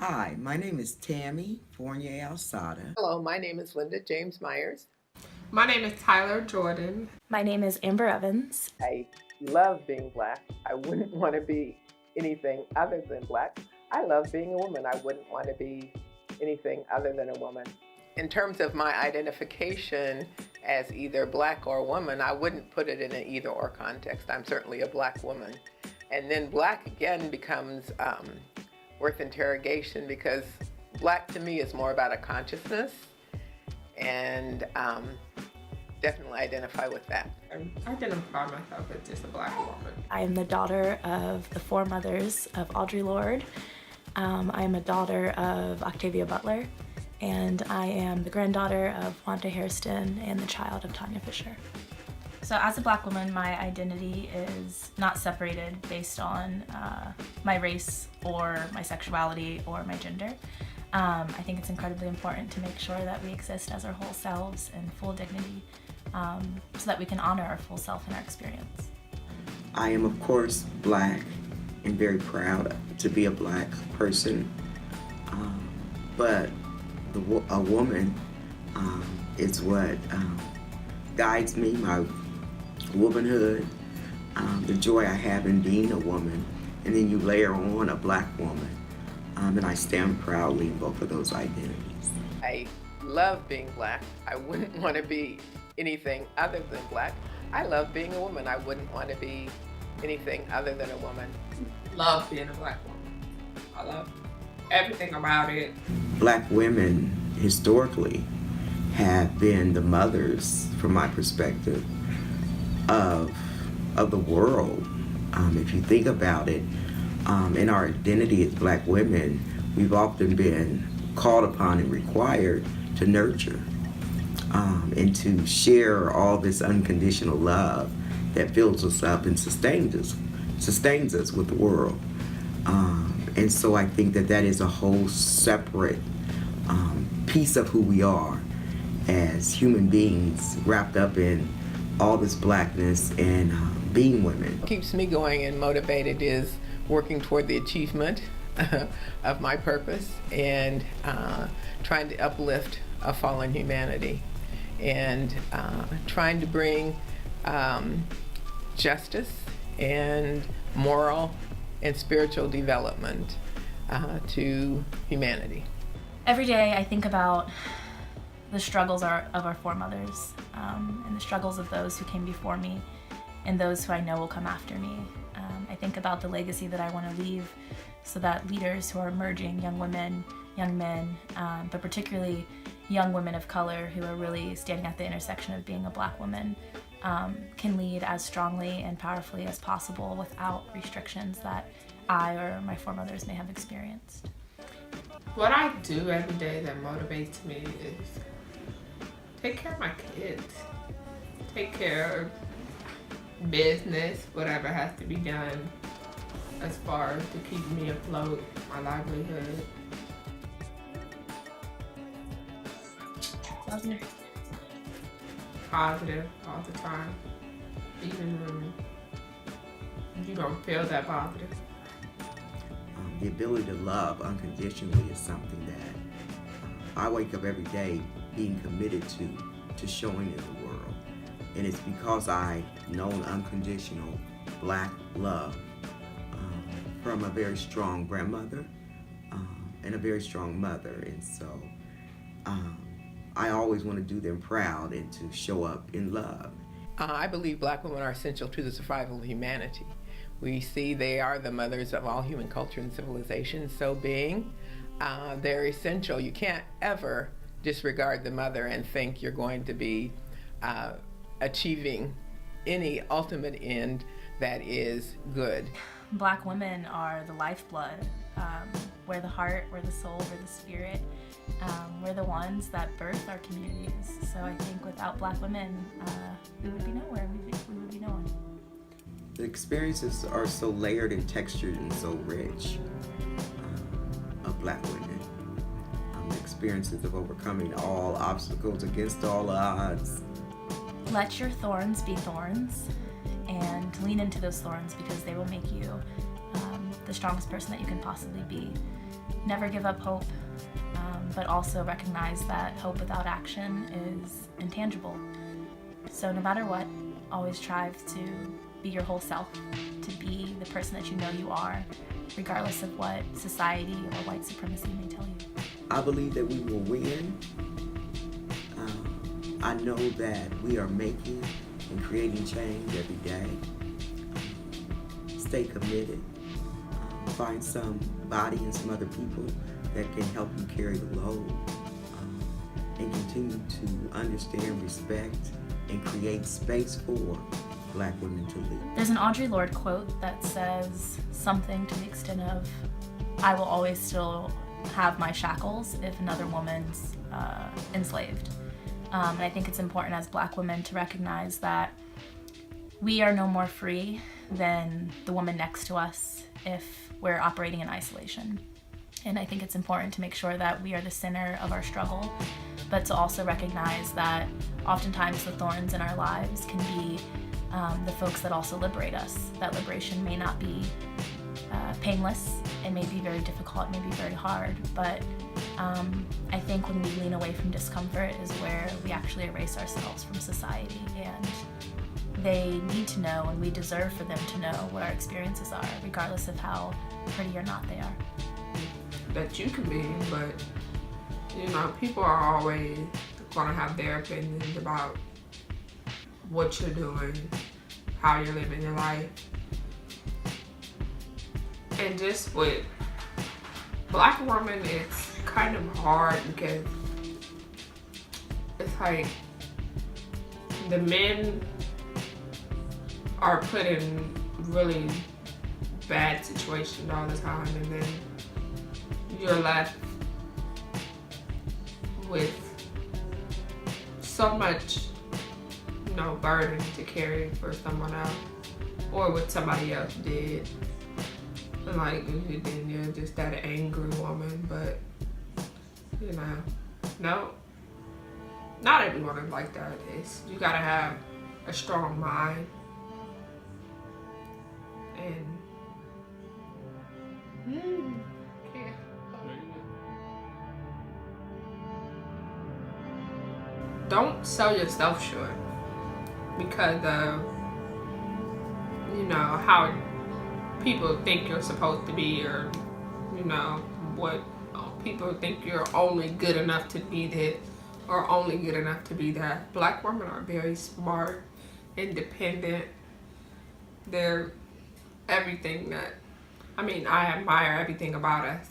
Hi, my name is Tammy Fournier Alsada. Hello, my name is Linda James Myers. My name is Tyler Jordan. My name is Amber Evans. I love being Black. I wouldn't want to be anything other than Black. I love being a woman. I wouldn't want to be anything other than a woman. In terms of my identification as either Black or woman, I wouldn't put it in an either or context. I'm certainly a Black woman. And then Black again becomes worth interrogation because Black to me is more about a consciousness, and definitely identify with that. I identify myself as just a Black woman. I am the daughter of the four mothers of Audre Lorde. I am a daughter of Octavia Butler, and I am the granddaughter of Wanda Hairston and the child of Tanya Fisher. So as a Black woman, my identity is not separated based on my race or my sexuality or my gender. I think it's incredibly important to make sure that we exist as our whole selves in full dignity so that we can honor our full self in our experience. I am, of course, Black and very proud to be a Black person, but a woman is what guides me, my womanhood, the joy I have in being a woman, and then you layer on a Black woman, and I stand proudly in both of those identities. I love being Black. I wouldn't want to be anything other than Black. I love being a woman. I wouldn't want to be anything other than a woman. Love being a Black woman. I love everything about it. Black women historically have been the mothers, from my perspective, of the world. If you think about it, in our identity as Black women, we've often been called upon and required to nurture and to share all this unconditional love that fills us up and sustains us with the world. And so I think that is a whole separate piece of who we are as human beings, wrapped up in all this Blackness and being women. What keeps me going and motivated is working toward the achievement of my purpose and trying to uplift a fallen humanity and trying to bring justice and moral and spiritual development to humanity. Every day I think about the struggles of our foremothers and the struggles of those who came before me and those who I know will come after me. I think about the legacy that I want to leave so that leaders who are emerging, young women, young men, but particularly young women of color who are really standing at the intersection of being a Black woman, can lead as strongly and powerfully as possible without restrictions that I or my foremothers may have experienced. What I do every day that motivates me is take care of my kids, take care of business, whatever has to be done as far as to keep me afloat, my livelihood. Positive all the time, even when you don't feel that positive. The ability to love unconditionally is something that I wake up every day being committed to showing in the world. And it's because I known unconditional Black love from a very strong grandmother and a very strong mother. And so I always want to do them proud and to show up in love. I believe Black women are essential to the survival of humanity. We see they are the mothers of all human culture and civilization. So being, they're essential. You can't ever disregard the mother and think you're going to be achieving any ultimate end that is good. Black women are the lifeblood. We're the heart, we're the soul, we're the spirit. We're the ones that birth our communities. So I think without Black women, we would be nowhere. We would be no one. The experiences are so layered and textured and so rich of Black women. The experiences of overcoming all obstacles against all odds. Let your thorns be thorns and lean into those thorns because they will make you the strongest person that you can possibly be. never give up hope, but also recognize that hope without action is intangible. So no matter what, always strive to be your whole self, to be the person that you know you are, regardless of what society or white supremacy may tell you. I believe that we will win. I know that we are making and creating change every day. Stay committed. Find somebody and some other people that can help you carry the load. And continue to understand, respect, and create space for Black women to lead. There's an Audre Lorde quote that says something to the extent of, I will always still have my shackles if another woman's enslaved. And I think it's important as Black women to recognize that we are no more free than the woman next to us if we're operating in isolation. And I think it's important to make sure that we are the center of our struggle, but to also recognize that oftentimes the thorns in our lives can be the folks that also liberate us. That liberation may not be painless, it may be very difficult, it may be very hard, but I think when we lean away from discomfort is where we actually erase ourselves from society, and they need to know, and we deserve for them to know what our experiences are, regardless of how pretty or not they are. That you can be, but people are always gonna have their opinions about what you're doing, how you're living your life. And just with Black women, it's kind of hard because it's like the men are put in really bad situations all the time, and then you're left with so much, burden to carry for someone else, or what somebody else did. And like, then you're just that angry woman, but no, not everyone is like that. You gotta have a strong mind, and don't sell yourself short because of how people think you're supposed to be, or what people think you're only good enough to be this or only good enough to be that. Black women are very smart, independent. They're everything that I admire everything about us.